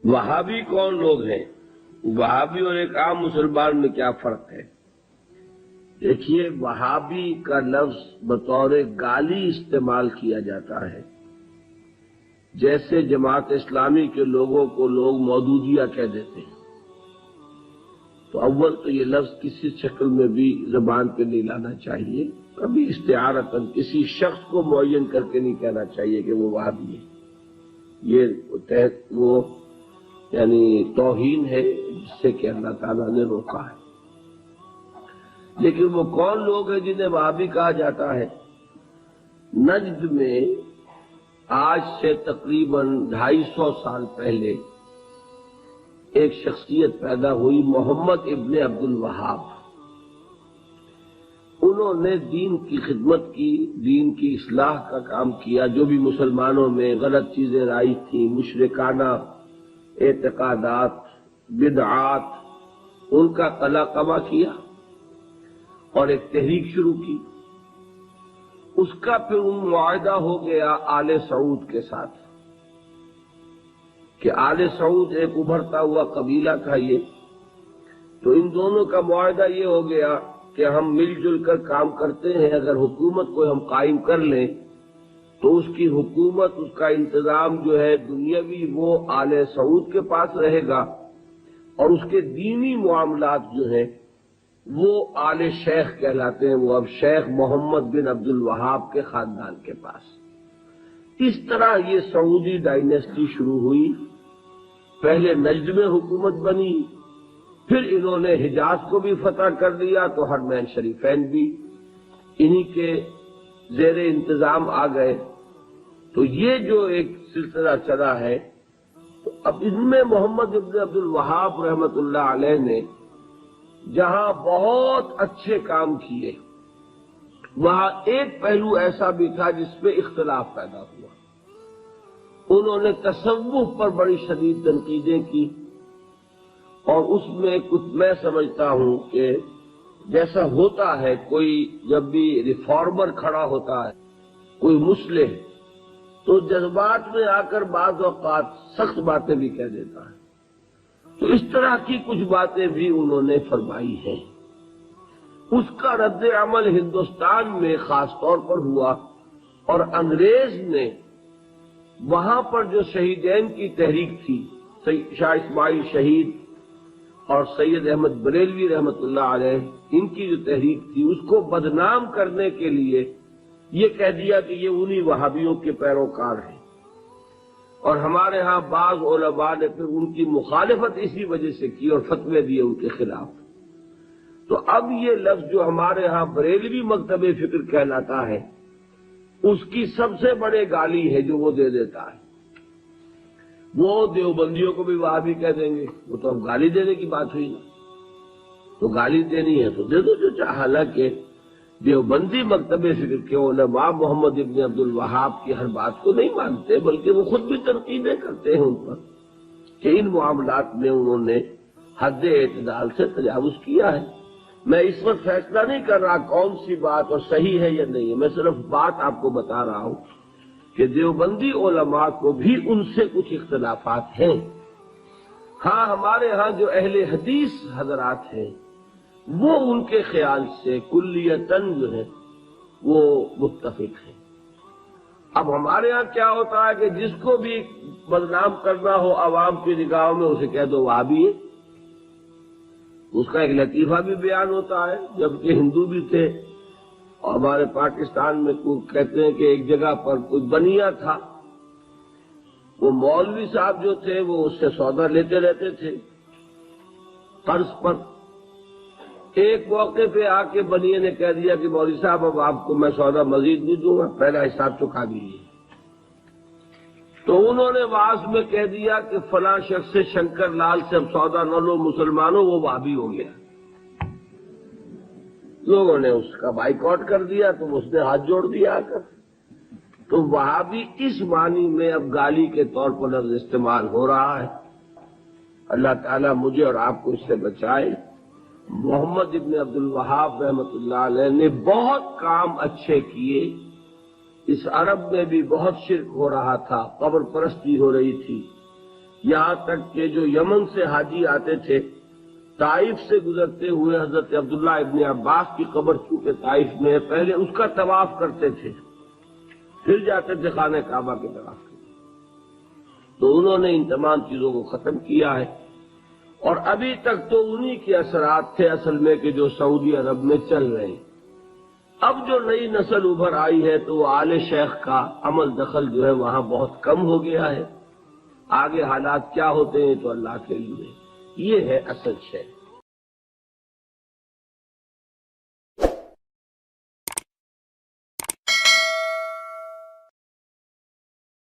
وہابی کون لوگ ہیں؟ وہابی اور ایک عام مسلمان میں کیا فرق ہے؟ دیکھیے، وہابی کا لفظ بطور گالی استعمال کیا جاتا ہے، جیسے جماعت اسلامی کے لوگوں کو لوگ مودودیہ کہہ دیتے ہیں۔ تو اول تو یہ لفظ کسی شکل میں بھی زبان پہ نہیں لانا چاہیے، کبھی استعارتاً کسی شخص کو معین کر کے نہیں کہنا چاہیے کہ وہ وہابی ہے۔ یہ وہ یعنی توہین ہے جس سے کہ اللہ تعالیٰ نے روکا ہے۔ لیکن وہ کون لوگ ہیں جنہیں وہابی کہا جاتا ہے؟ نجد میں آج سے تقریباً 250 سال پہلے ایک شخصیت پیدا ہوئی، محمد ابن عبد الوہاب۔ انہوں نے دین کی خدمت کی، دین کی اصلاح کا کام کیا۔ جو بھی مسلمانوں میں غلط چیزیں رائج تھیں، مشرکانہ اعتقادات، بدعات، ان کا قلقمہ کیا اور ایک تحریک شروع کی۔ اس کا پھر معاہدہ ہو گیا آل سعود کے ساتھ کہ آل سعود ایک ابھرتا ہوا قبیلہ تھا یہ، تو ان دونوں کا معاہدہ یہ ہو گیا کہ ہم مل جل کر کام کرتے ہیں، اگر حکومت کو ہم قائم کر لیں تو اس کی حکومت، اس کا انتظام جو ہے دنیاوی، وہ آل سعود کے پاس رہے گا، اور اس کے دینی معاملات جو ہیں وہ آل شیخ کہلاتے ہیں، وہ اب شیخ محمد بن عبد الوہاب کے خاندان کے پاس۔ اس طرح یہ سعودی ڈائنیسٹی شروع ہوئی۔ پہلے نجد میں حکومت بنی، پھر انہوں نے حجاز کو بھی فتح کر لیا، تو حرمین شریفین بھی انہی کے زیر انتظام آ گئے۔ تو یہ جو ایک سلسلہ چلا ہے، تو اب ان میں محمد ابن عبد الوہاب رحمۃ اللہ علیہ نے جہاں بہت اچھے کام کیے، وہاں ایک پہلو ایسا بھی تھا جس پہ اختلاف پیدا ہوا۔ انہوں نے تصوف پر بڑی شدید تنقیدیں کی، اور اس میں کچھ میں سمجھتا ہوں کہ جیسا ہوتا ہے، کوئی جب بھی ریفارمر کھڑا ہوتا ہے، کوئی مصلح، تو جذبات میں آ کر بعض اوقات سخت باتیں بھی کہہ دیتا ہے۔ تو اس طرح کی کچھ باتیں بھی انہوں نے فرمائی ہیں۔ اس کا رد عمل ہندوستان میں خاص طور پر ہوا، اور انگریز نے وہاں پر جو شہیدین کی تحریک تھی، شاہ اسماعیل شہید اور سید احمد بریلوی رحمۃ اللہ علیہ، ان کی جو تحریک تھی، اس کو بدنام کرنے کے لیے یہ کہہ دیا کہ یہ انہی وہابیوں کے پیروکار ہیں، اور ہمارے ہاں بعض علماء نے پھر ان کی مخالفت اسی وجہ سے کی اور فتوے دیے ان کے خلاف۔ تو اب یہ لفظ جو ہمارے ہاں بریلوی مکتب فکر کہلاتا ہے، اس کی سب سے بڑے گالی ہے جو وہ دے دیتا ہے۔ وہ دیوبندیوں کو بھی وہابی کہہ دیں گے، وہ تو اب گالی دینے کی بات ہوئی نا، تو گالی دینی ہے تو دے دو جو چاہے۔ حالانکہ دیوبندی مکتب فکر کے علماء محمد ابن عبد الوہاب کی ہر بات کو نہیں مانتے، بلکہ وہ خود بھی تنقیدیں کرتے ہیں ان پر کہ ان معاملات میں انہوں نے حد اعتدال سے تجاوز کیا ہے۔ میں اس وقت فیصلہ نہیں کر رہا کون سی بات اور صحیح ہے یا نہیں ہے، میں صرف بات آپ کو بتا رہا ہوں کہ دیوبندی علماء کو بھی ان سے کچھ اختلافات ہیں۔ ہاں، ہمارے ہاں جو اہل حدیث حضرات ہیں وہ ان کے خیال سے کلیتاً جو ہے وہ متفق ہیں۔ اب ہمارے ہاں کیا ہوتا ہے کہ جس کو بھی بدنام کرنا ہو عوام کی نگاہوں میں، اسے کہہ دو وہابی ہے۔ اس کا ایک لطیفہ بھی بیان ہوتا ہے، جبکہ ہندو بھی تھے، اور ہمارے پاکستان میں کہتے ہیں کہ ایک جگہ پر کوئی بنیا تھا، وہ مولوی صاحب جو تھے وہ اس سے سودا لیتے رہتے تھے قرض پر۔ ایک موقع پہ آ کے بنیے نے کہہ دیا کہ مولوی صاحب اب آپ کو میں سودا مزید نہیں دوں گا، پہلا حساب چکا دیجیے۔ تو انہوں نے واز میں کہہ دیا کہ فلاں شخص سے شنکر لال سے اب سودا نہ لو مسلمانوں، وہ وہابی ہو گیا۔ لوگوں نے اس کا بائیکاٹ کر دیا، تو اس نے ہاتھ جوڑ دیا آ کر۔ تو وہابی اس معنی میں اب گالی کے طور پر لفظ استعمال ہو رہا ہے۔ اللہ تعالیٰ مجھے اور آپ کو اس سے بچائے۔ محمد ابن عبد الوہاب رحمۃ اللہ علیہ نے بہت کام اچھے کیے۔ اس عرب میں بھی بہت شرک ہو رہا تھا، قبر پرستی ہو رہی تھی، یہاں تک کہ جو یمن سے حاجی آتے تھے طائف سے گزرتے ہوئے حضرت عبداللہ ابن عباس کی قبر چونکہ طائف میں ہے، پہلے اس کا طواف کرتے تھے، پھر جاتے تھے خانہ کعبہ کی طرف۔ تو انہوں نے ان تمام چیزوں کو ختم کیا ہے، اور ابھی تک تو انہی کے اثرات تھے اصل میں کہ جو سعودی عرب میں چل رہے ہیں۔ اب جو نئی نسل ابھر آئی ہے تو وہ آل شیخ کا عمل دخل جو ہے وہاں بہت کم ہو گیا ہے۔ آگے حالات کیا ہوتے ہیں تو اللہ کے لیے، یہ ہے اصل شے۔